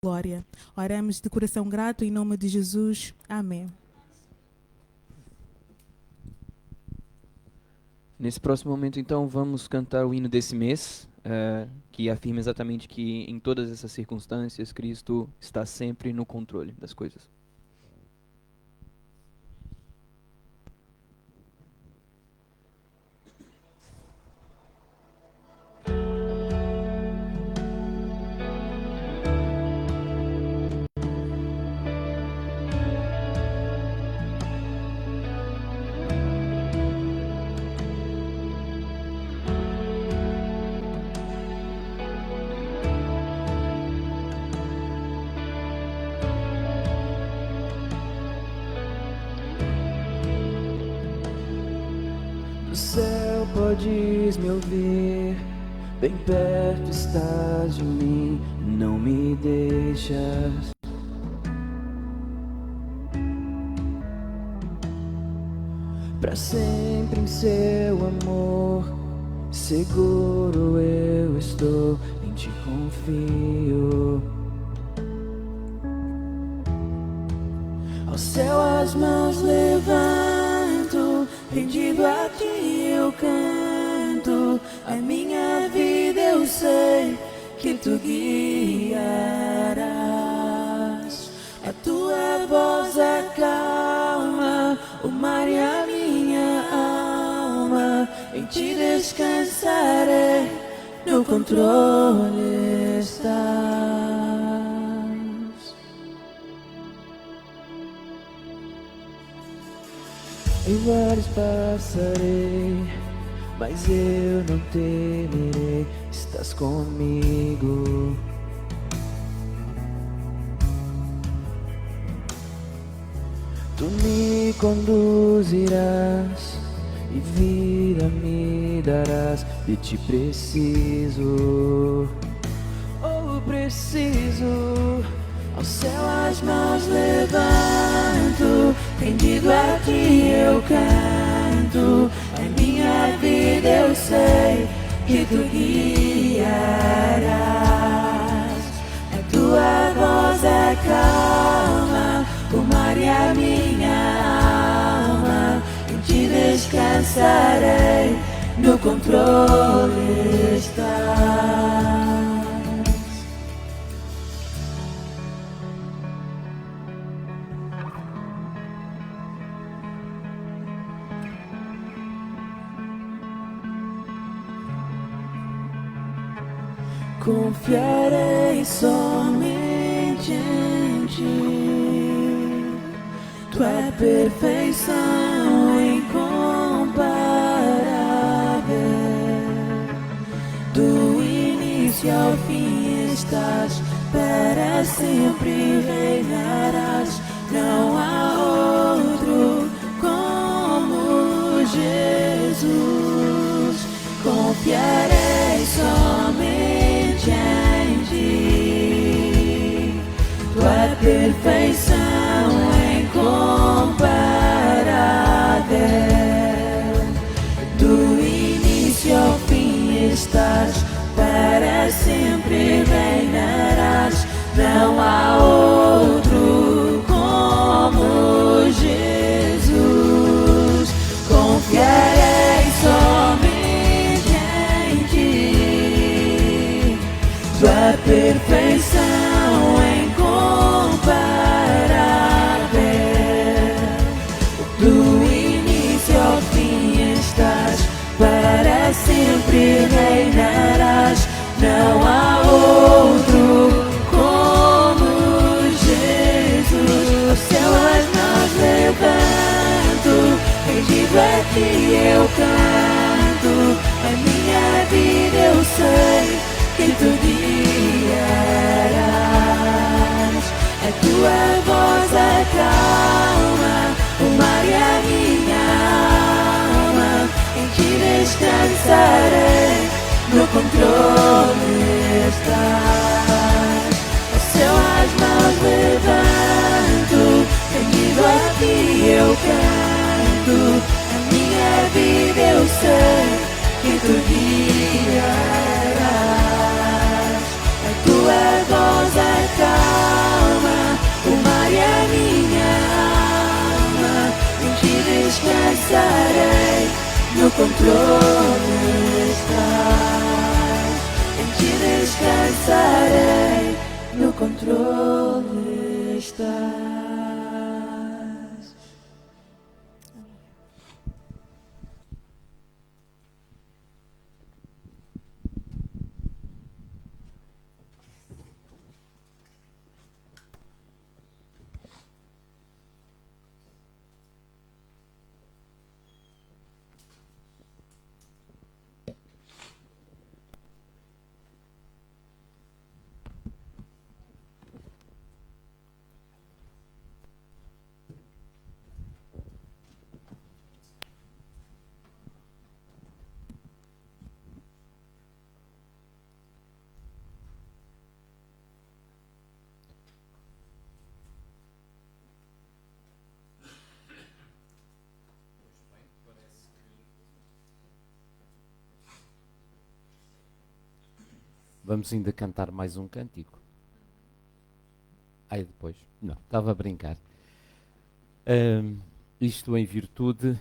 glória. Oramos de coração grato em nome de Jesus. Amém. Nesse próximo momento, então, vamos cantar o hino desse mês, que afirma exatamente que em todas essas circunstâncias, Cristo está sempre no controle das coisas. Do céu podes me ouvir, bem perto estás de mim, não me deixas. Para sempre em seu amor, seguro eu estou, em ti confio. Ao céu as mãos levanto, rendido a ti eu canto, a minha vida eu sei que tu guiarás. A tua voz acalma o mar e a minha alma, em ti descansarei, no controle estás. Em mares passarei, mas eu não temerei, estás comigo. Tu me conduzirás e vida me darás, de ti preciso, oh preciso. Ao céu as mãos levanto, rendido a ti eu canto, a minha vida eu sei que tu guiarás. A tua voz acalma o mar e a minha alma, em ti descansarei, no controle estás. Confiarei somente em ti, tua perfeição incomparável. Do início ao fim estás, para sempre reinarás. Não há outro como Jesus. Confiarei somente em ti, tua perfeição incomparável. Do início ao fim estás, para sempre reinarás. Não há outro como Jesus. Confiarei somente em ti, tua perfeição incomparável. Do início ao fim estás, para sempre reinarás. Não há outro como Jesus. Ao céu as mãos levanto, rendido a ti eu canto, a minha vida eu sei que tu guiarás. A tua voz acalma o mar e a minha alma, em ti descansarei, no controle estás. Ao céu as mãos levanto, rendido a ti eu canto, a minha vida eu sei que tu guiarás. A tua voz acalma controle estás, em ti descansarei, no controle estás. Vamos ainda cantar mais um cântico. Aí depois. Não, estava a brincar. Isto em virtude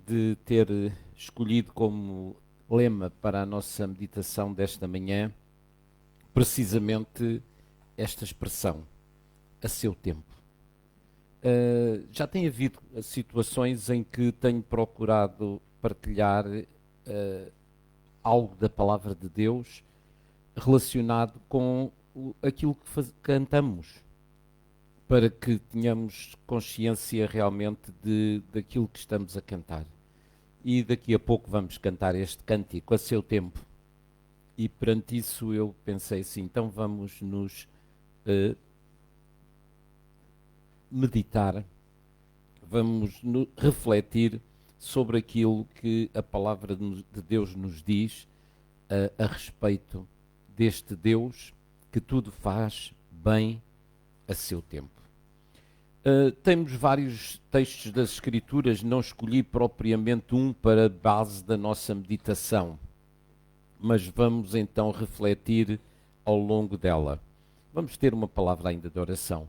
de ter escolhido como lema para a nossa meditação desta manhã precisamente esta expressão, a seu tempo. Já tem havido situações em que tenho procurado partilhar algo da palavra de Deus relacionado com aquilo que cantamos, para que tenhamos consciência realmente daquilo que estamos a cantar. E daqui a pouco vamos cantar este cântico a seu tempo. E perante isso eu pensei assim, então vamos nos meditar, vamos refletir sobre aquilo que a palavra de Deus nos diz a respeito deste Deus que tudo faz bem a seu tempo. Temos vários textos das Escrituras, não escolhi propriamente um para base da nossa meditação, mas vamos então refletir ao longo dela. Vamos ter uma palavra ainda de oração.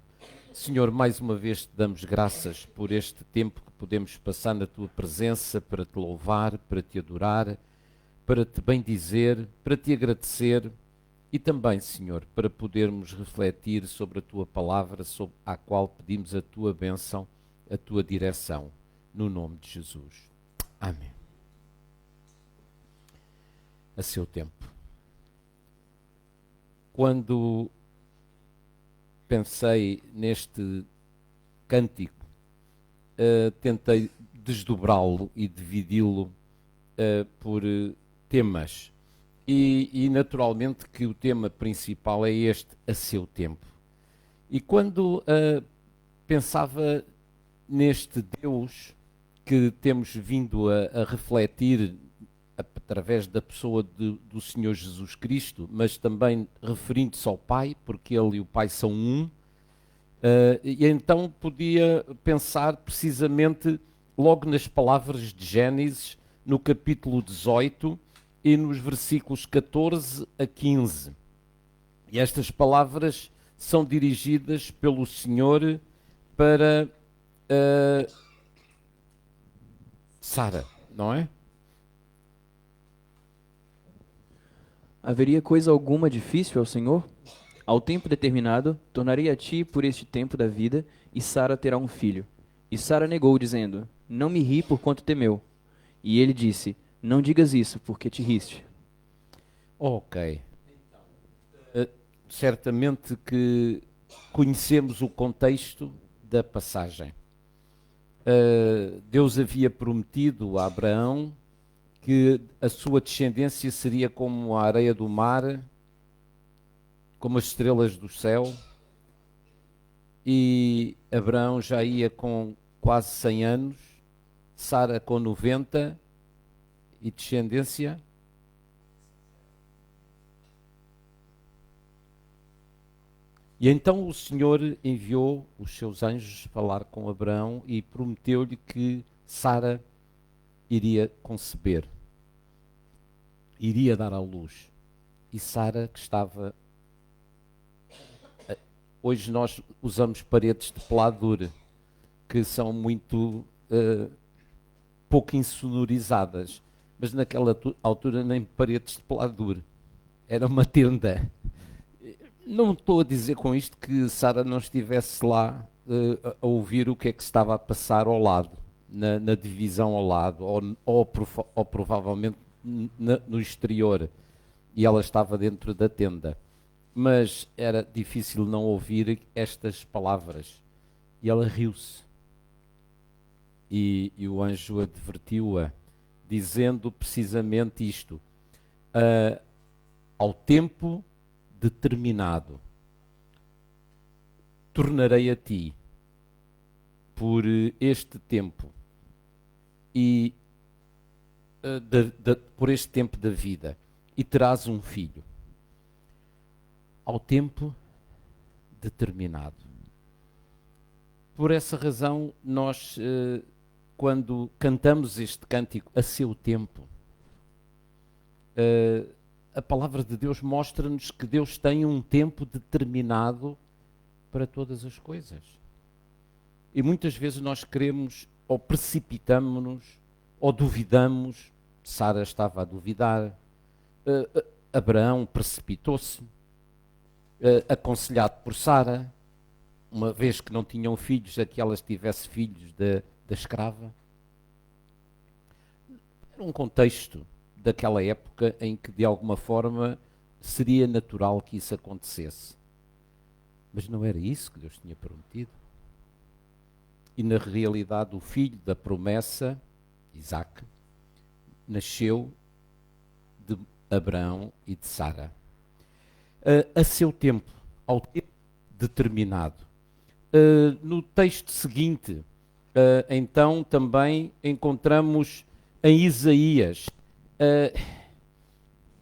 Senhor, mais uma vez te damos graças por este tempo que podemos passar na tua presença para te louvar, para te adorar, para te bendizer, para te agradecer. E também, Senhor, para podermos refletir sobre a Tua palavra, à qual pedimos a Tua bênção, a Tua direção, no nome de Jesus. Amém. A seu tempo. Quando pensei neste cântico, tentei desdobrá-lo e dividi-lo por temas. E naturalmente que o tema principal é este, a seu tempo. E quando pensava neste Deus que temos vindo a refletir através da pessoa do Senhor Jesus Cristo, mas também referindo-se ao Pai, porque Ele e o Pai são um, e então podia pensar precisamente logo nas palavras de Gênesis, no capítulo 18, e nos versículos 14 a 15. E estas palavras são dirigidas pelo Senhor para Sara, não é? Haveria coisa alguma difícil ao Senhor? Ao tempo determinado, tornaria a ti por este tempo da vida, e Sara terá um filho. E Sara negou, dizendo, não me ri por quanto temeu. E ele disse, não digas isso, porque te riste. Ok. Certamente que conhecemos o contexto da passagem. Deus havia prometido a Abraão que a sua descendência seria como a areia do mar, como as estrelas do céu, e Abraão já ia com quase 100 anos, Sara com 90, e descendência? E então o Senhor enviou os seus anjos falar com Abraão e prometeu-lhe que Sara iria conceber, iria dar à luz. E Sara, que estava... Hoje nós usamos paredes de peladura, que são muito pouco insonorizadas, mas naquela altura nem paredes de peladura. Era uma tenda. Não estou a dizer com isto que Sara não estivesse lá a ouvir o que é que se estava a passar ao lado, na divisão ao lado, ou provavelmente no exterior, e ela estava dentro da tenda. Mas era difícil não ouvir estas palavras. E ela riu-se. E o anjo advertiu-a, dizendo precisamente isto: ao tempo determinado, tornarei a ti por este tempo e por este tempo da vida, e terás um filho. Ao tempo determinado. Por essa razão, nós, quando cantamos este cântico a seu tempo, a palavra de Deus mostra-nos que Deus tem um tempo determinado para todas as coisas. E muitas vezes nós queremos, ou precipitamos-nos, ou duvidamos. Sara estava a duvidar, Abraão precipitou-se, aconselhado por Sara, uma vez que não tinham filhos, a que ela tivesse filhos da escrava. Era um contexto daquela época em que, de alguma forma, seria natural que isso acontecesse. Mas não era isso que Deus tinha prometido. E, na realidade, o filho da promessa, Isaque, nasceu de Abraão e de Sara. A seu tempo, ao tempo determinado. No texto seguinte, então, também encontramos em Isaías.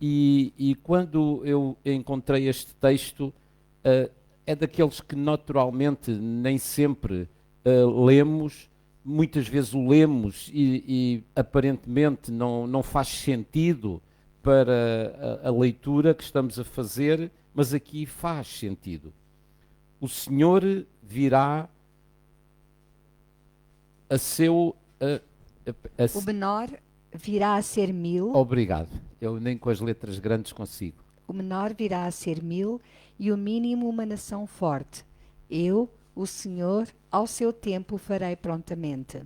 E quando eu encontrei este texto, é daqueles que naturalmente nem sempre lemos, muitas vezes o lemos e aparentemente não faz sentido para a leitura que estamos a fazer, mas aqui faz sentido. O Senhor virá a seu... O menor virá a ser 1000. Obrigado. Eu nem com as letras grandes consigo. O menor virá a ser 1000 e o mínimo uma nação forte. Eu, o Senhor, ao seu tempo farei prontamente.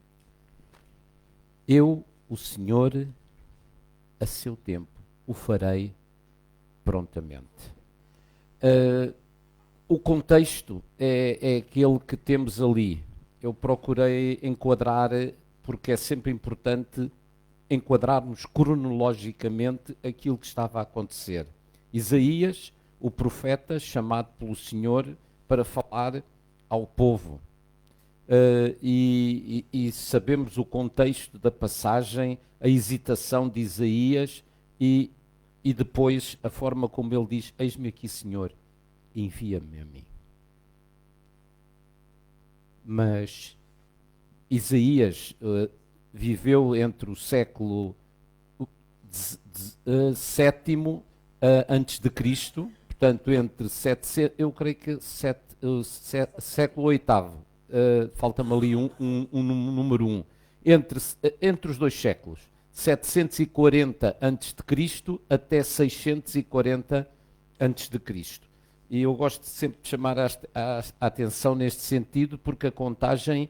Eu, o Senhor, a seu tempo o farei prontamente. O contexto é aquele que temos ali. Eu procurei enquadrar, porque é sempre importante enquadrarmos cronologicamente aquilo que estava a acontecer. Isaías, o profeta chamado pelo Senhor para falar ao povo. E sabemos o contexto da passagem, a hesitação de Isaías e depois a forma como ele diz: eis-me aqui, Senhor, envia-me a mim. Mas Isaías viveu entre o século VII antes de Cristo, portanto entre 700, eu creio que século VIII, falta-me ali um número 1, entre os dois séculos, 740 antes de Cristo até 640 antes de Cristo. E eu gosto sempre de chamar a atenção neste sentido, porque a contagem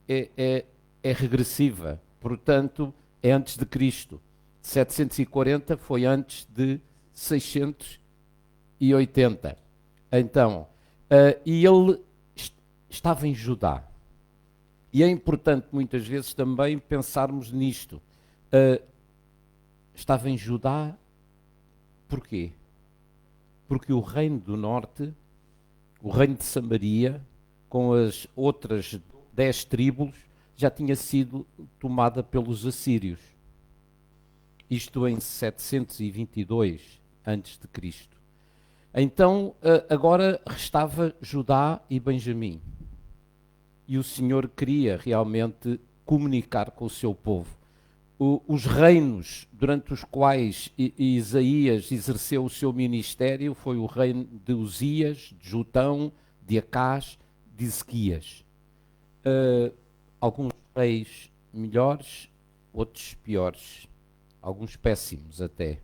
é regressiva, portanto é antes de Cristo. 740 foi antes de 680. Então, e ele estava em Judá. E é importante muitas vezes também pensarmos nisto. Estava em Judá, porquê? Porque o reino do norte, o reino de Samaria, com as outras 10 tribos, já tinha sido tomada pelos assírios. Isto em 722 a.C. Então, agora restava Judá e Benjamim. E o Senhor queria realmente comunicar com o seu povo. Os reinos durante os quais Isaías exerceu o seu ministério foi o reino de Uzias, de Jotão, de Acás, de Ezequias. Alguns reis melhores, outros piores. alguns péssimos até.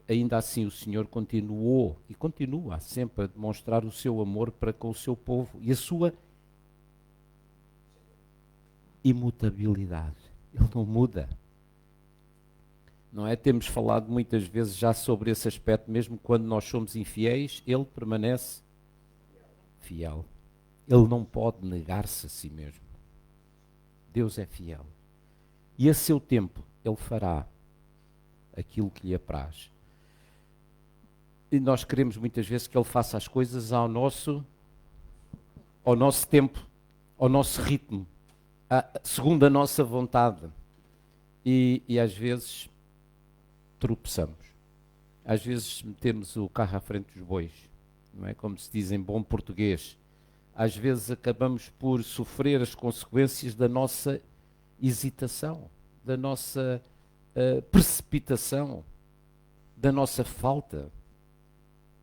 Ainda assim o Senhor continuou e continua sempre a demonstrar o seu amor para com o seu povo e a sua imutabilidade. Ele não muda. Não é? Temos falado muitas vezes já sobre esse aspecto, mesmo quando nós somos infiéis, ele permanece fiel. Ele não pode negar-se a si mesmo. Deus é fiel. E a seu tempo ele fará aquilo que lhe apraz. E nós queremos muitas vezes que ele faça as coisas ao nosso tempo, ao nosso ritmo, segundo a nossa vontade. E às vezes tropeçamos. Às vezes metemos o carro à frente dos bois, não é? Como se diz em bom português. Às vezes acabamos por sofrer as consequências da nossa hesitação, da nossa precipitação, da nossa falta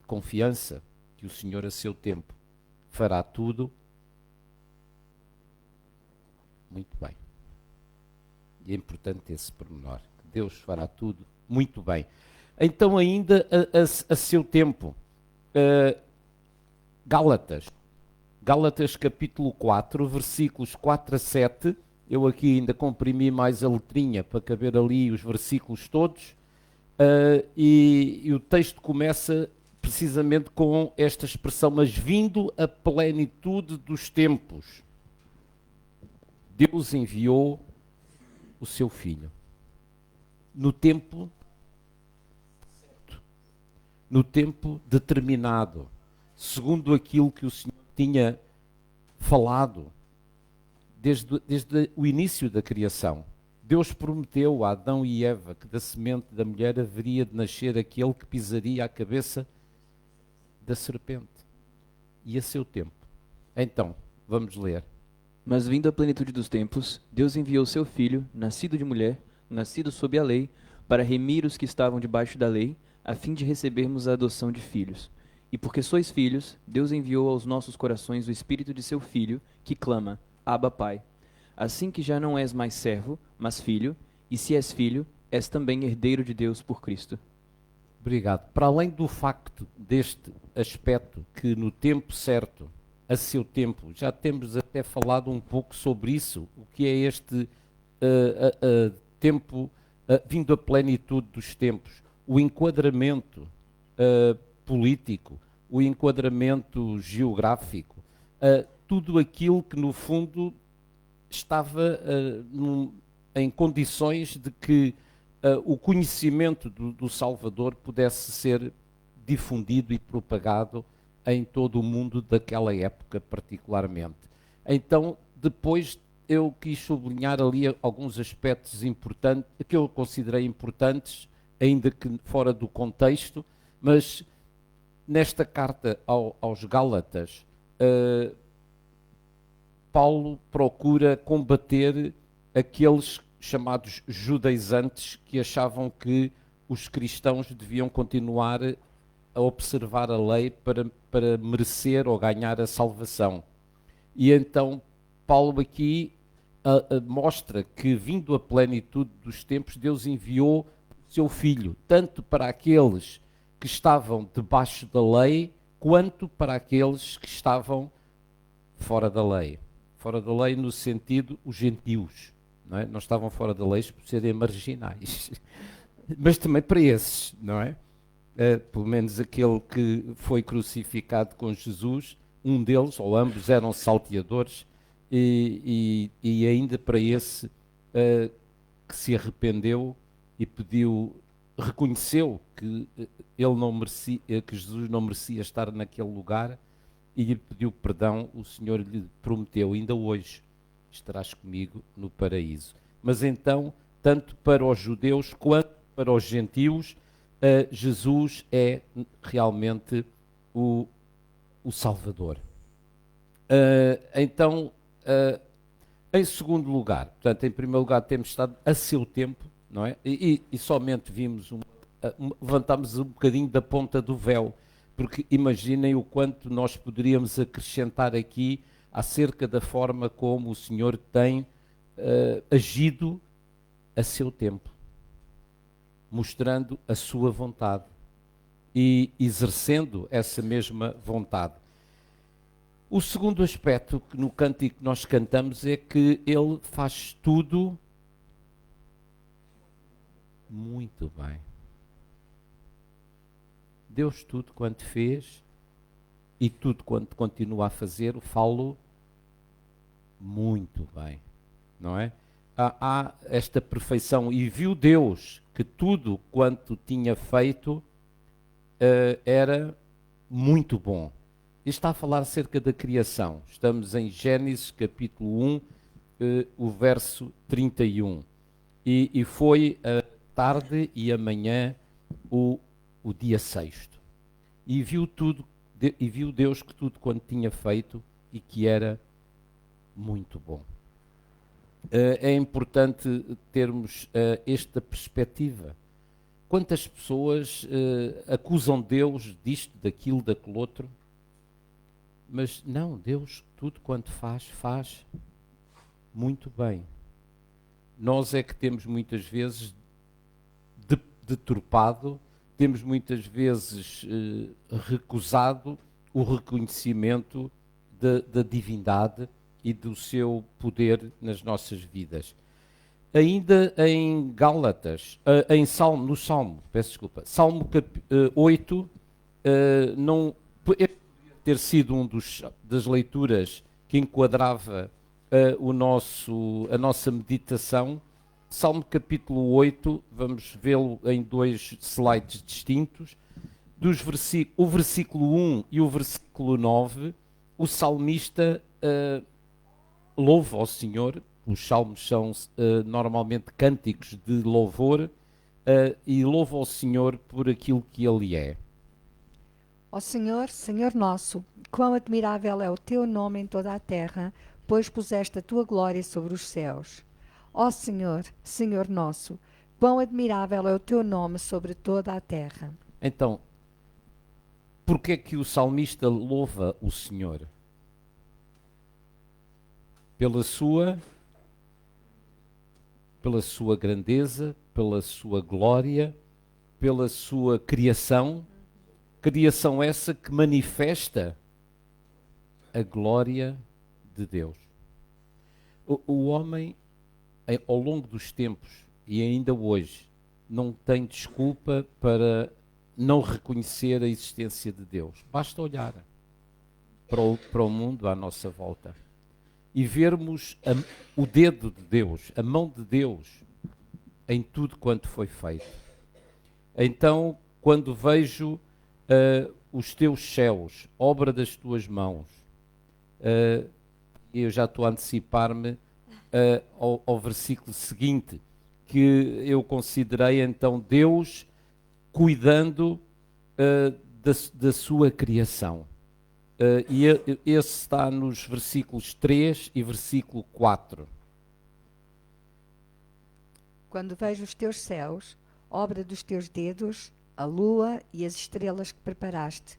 de confiança que o Senhor a seu tempo fará tudo muito bem. E é importante esse pormenor, que Deus fará tudo muito bem. Então ainda a seu tempo, Gálatas capítulo 4, versículos 4 a 7, eu aqui ainda comprimi mais a letrinha para caber ali os versículos todos, e o texto começa precisamente com esta expressão, mas vindo a plenitude dos tempos, Deus enviou o seu Filho, no tempo certo, no tempo determinado, segundo aquilo que o Senhor tinha falado desde o início da criação. Deus prometeu a Adão e Eva que da semente da mulher haveria de nascer aquele que pisaria a cabeça da serpente. E a seu tempo. Então, vamos ler. Mas vindo a plenitude dos tempos, Deus enviou seu Filho, nascido de mulher, nascido sob a lei, para remir os que estavam debaixo da lei, a fim de recebermos a adoção de filhos. E porque sois filhos, Deus enviou aos nossos corações o Espírito de seu Filho, que clama, Abba, Pai. Assim que já não és mais servo, mas filho, e se és filho, és também herdeiro de Deus por Cristo. Obrigado. Para além do facto deste aspecto, que no tempo certo, a seu tempo, já temos até falado um pouco sobre isso, o que é este tempo vindo à plenitude dos tempos, o enquadramento político, o enquadramento geográfico, tudo aquilo que no fundo estava em condições de que o conhecimento do Salvador pudesse ser difundido e propagado em todo o mundo daquela época particularmente. Então, depois eu quis sublinhar ali alguns aspectos importantes, que eu considerei importantes, ainda que fora do contexto, mas nesta carta aos Gálatas, Paulo procura combater aqueles chamados judaizantes que achavam que os cristãos deviam continuar a observar a lei para merecer ou ganhar a salvação. E então Paulo aqui mostra que, vindo a plenitude dos tempos, Deus enviou o seu Filho, tanto para aqueles que estavam debaixo da lei, quanto para aqueles que estavam fora da lei. Fora da lei no sentido, os gentios. Não é? Não estavam fora da lei por serem marginais. Mas também para esses, não é? Pelo menos aquele que foi crucificado com Jesus, um deles, ou ambos, eram salteadores, e ainda para esse que se arrependeu e reconheceu que ele não merecia, que Jesus não merecia estar naquele lugar, e lhe pediu perdão. O Senhor lhe prometeu, ainda hoje estarás comigo no paraíso. Mas então, tanto para os judeus quanto para os gentios, Jesus é realmente o Salvador. Então, em segundo lugar, portanto, em primeiro lugar temos estado a seu tempo, não é? E somente vimos, levantámos um bocadinho da ponta do véu, porque imaginem o quanto nós poderíamos acrescentar aqui acerca da forma como o Senhor tem agido a seu tempo, mostrando a sua vontade e exercendo essa mesma vontade. O segundo aspecto que no cântico que nós cantamos é que ele faz tudo muito bem. Deus tudo quanto fez e tudo quanto continua a fazer, falo muito bem, não é? Há esta perfeição e viu Deus que tudo quanto tinha feito era muito bom. E está a falar acerca da criação. Estamos em Gênesis capítulo 1, o verso 31. E foi a tarde e a manhã o dia sexto. E viu Deus que tudo quanto tinha feito e que era muito bom. É importante termos esta perspectiva. Quantas pessoas acusam Deus disto, daquilo, daquele outro? Mas não, Deus tudo quanto faz muito bem. Nós é que temos muitas vezes deturpado, temos muitas vezes recusado o reconhecimento da divindade e do seu poder nas nossas vidas. Ainda em Gálatas, no Salmo, peço desculpa, Salmo 8, não ter sido das leituras que enquadrava a nossa meditação. Salmo capítulo 8, vamos vê-lo em dois slides distintos. O versículo 1 e o versículo 9, o salmista louva ao Senhor. Os salmos são normalmente cânticos de louvor e louva ao Senhor por aquilo que Ele é. Ó Senhor, Senhor nosso, quão admirável é o teu nome em toda a terra, pois puseste a tua glória sobre os céus. Ó Senhor, Senhor nosso, quão admirável é o teu nome sobre toda a terra. Então, por que é que o salmista louva o Senhor? Pela sua grandeza, pela sua glória, pela sua criação. Criação essa que manifesta a glória de Deus. O homem, ao longo dos tempos e ainda hoje, não tem desculpa para não reconhecer a existência de Deus. Basta olhar para o mundo à nossa volta e vermos o dedo de Deus, a mão de Deus em tudo quanto foi feito. Então, quando vejo os teus céus, obra das tuas mãos, eu já estou a antecipar-me ao versículo seguinte, que eu considerei então Deus cuidando da sua criação. E esse está nos versículos 3 e versículo 4. Quando vejo os teus céus, obra dos teus dedos, a lua e as estrelas que preparaste,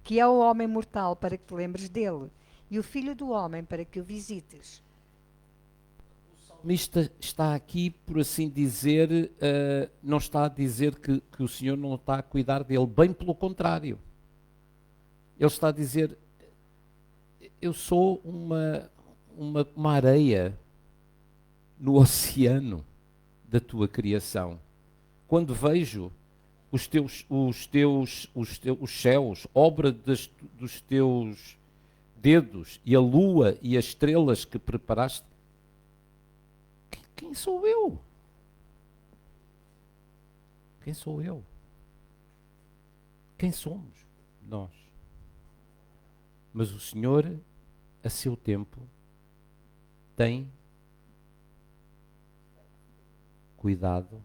que é o homem mortal para que te lembres dele, e o filho do homem para que o visites. O salmista está aqui, por assim dizer, não está a dizer que o Senhor não está a cuidar dele, bem pelo contrário. Ele está a dizer, eu sou uma areia no oceano da tua criação. Quando vejo os céus, obra dos teus dedos, e a lua e as estrelas que preparaste, quem sou eu? Quem sou eu? Quem somos nós? Mas o Senhor, a seu tempo, tem cuidado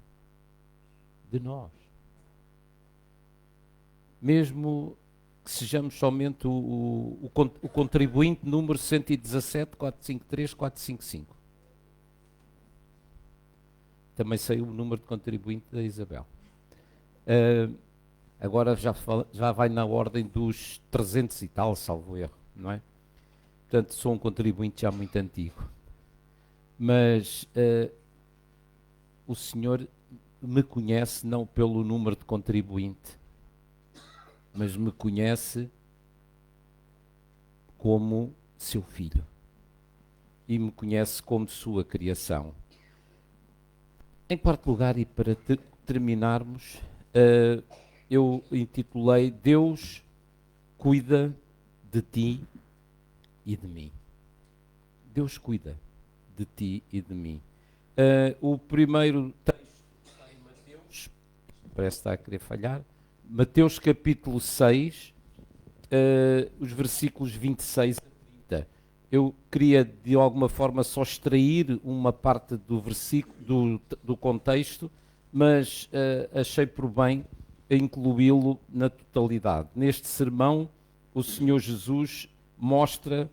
de nós. Mesmo que sejamos somente o contribuinte número 117 453 455. Também sei o número de contribuinte da Isabel. Agora já vai na ordem dos 300 e tal, salvo erro, não é? Portanto, sou um contribuinte já muito antigo. Mas o Senhor me conhece não pelo número de contribuinte, mas me conhece como seu filho e me conhece como sua criação. Em quarto lugar, e para terminarmos, eu intitulei Deus cuida de ti e de mim. Deus cuida de ti e de mim. O primeiro texto está em Mateus, parece estar a querer falhar, Mateus capítulo 6, os versículos 26 a 30. Eu queria de alguma forma só extrair uma parte do versículo, do contexto, mas achei por bem incluí-lo na totalidade. Neste sermão, o Senhor Jesus mostra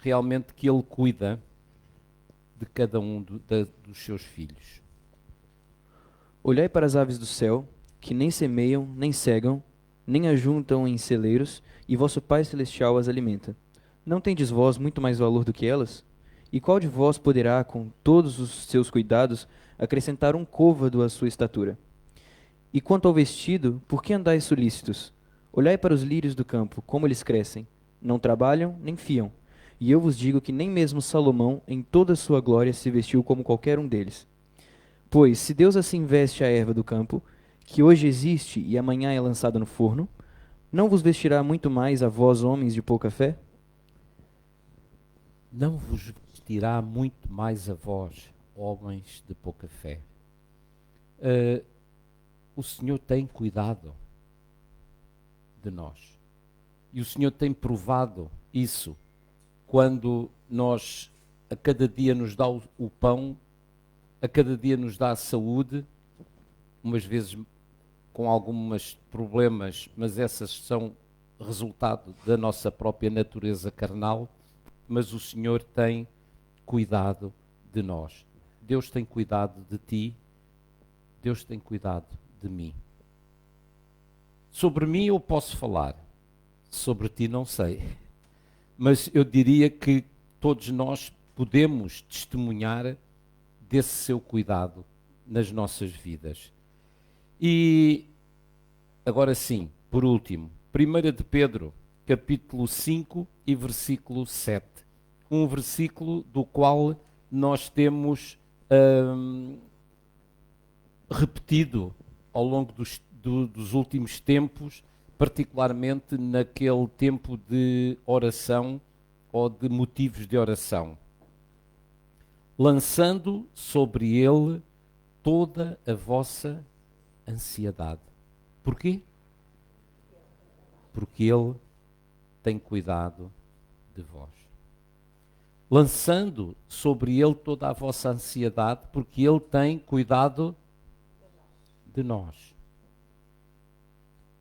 realmente que Ele cuida de cada um dos seus filhos. Olhai para as aves do céu, que nem semeiam, nem cegam, nem ajuntam em celeiros, e vosso Pai Celestial as alimenta. Não tendes vós muito mais valor do que elas? E qual de vós poderá, com todos os seus cuidados, acrescentar um côvado à sua estatura? E quanto ao vestido, por que andais solícitos? Olhai para os lírios do campo, como eles crescem. Não trabalham, nem fiam. E eu vos digo que nem mesmo Salomão, em toda a sua glória, se vestiu como qualquer um deles. Pois, se Deus assim veste a erva do campo, que hoje existe e amanhã é lançada no forno, não vos vestirá muito mais a vós, homens de pouca fé? Não vos vestirá muito mais a vós, homens de pouca fé. O Senhor tem cuidado de nós. E o Senhor tem provado isso quando nós, a cada dia nos dá o pão, a cada dia nos dá a saúde, umas vezes com alguns problemas, mas essas são resultado da nossa própria natureza carnal, mas o Senhor tem cuidado de nós. Deus tem cuidado de ti, Deus tem cuidado de mim. Sobre mim eu posso falar, sobre ti não sei, mas eu diria que todos nós podemos testemunhar desse seu cuidado nas nossas vidas. E agora sim, por último, 1 de Pedro, capítulo 5 e versículo 7. Um versículo do qual nós temos repetido ao longo dos últimos tempos, particularmente naquele tempo de oração ou de motivos de oração. Lançando sobre ele toda a vossa ansiedade. Porquê? Porque ele tem cuidado de vós. Lançando sobre ele toda a vossa ansiedade, porque ele tem cuidado de nós.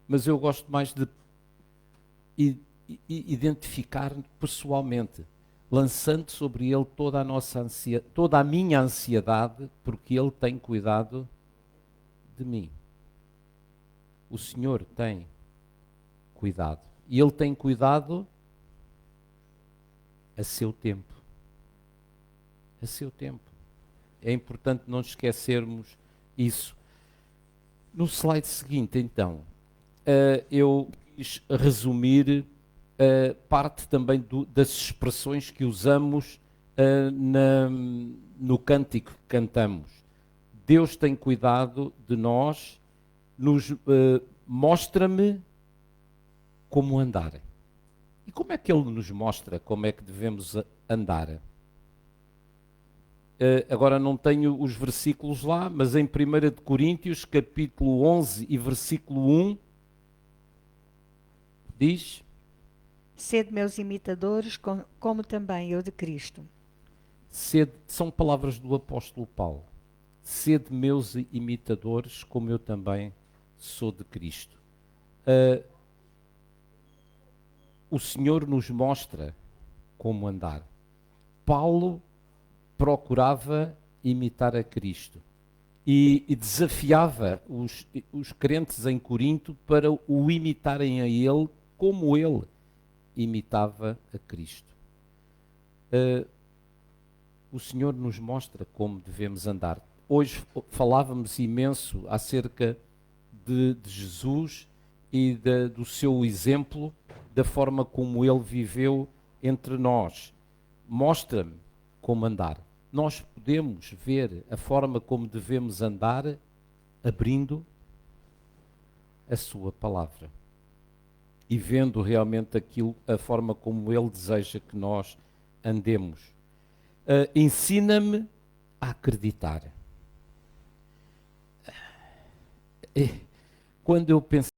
Mas eu gosto mais de identificar pessoalmente, lançando sobre ele toda a nossa ansiedade, toda a minha ansiedade, porque ele tem cuidado de mim. O Senhor tem cuidado. E ele tem cuidado a seu tempo. A seu tempo. É importante não esquecermos isso. No slide seguinte, então, eu quis resumir parte também das expressões que usamos no cântico que cantamos. Deus tem cuidado de nós, mostra-me como andar. E como é que Ele nos mostra como é que devemos andar? Agora não tenho os versículos lá, mas em 1 de Coríntios, capítulo 11 e versículo 1, diz: Sede meus imitadores, como também eu de Cristo. São palavras do apóstolo Paulo. Sede meus imitadores, como eu também sou de Cristo. O Senhor nos mostra como andar. Paulo procurava imitar a Cristo e desafiava os crentes em Corinto para o imitarem a ele como ele imitava a Cristo. O Senhor nos mostra como devemos andar. hoje falávamos imenso acerca de Jesus e do seu exemplo, da forma como ele viveu entre nós. Mostra-me como andar. Nós podemos ver a forma como devemos andar abrindo a sua palavra e vendo realmente a forma como ele deseja que nós andemos. Ensina-me a acreditar. Quando eu penso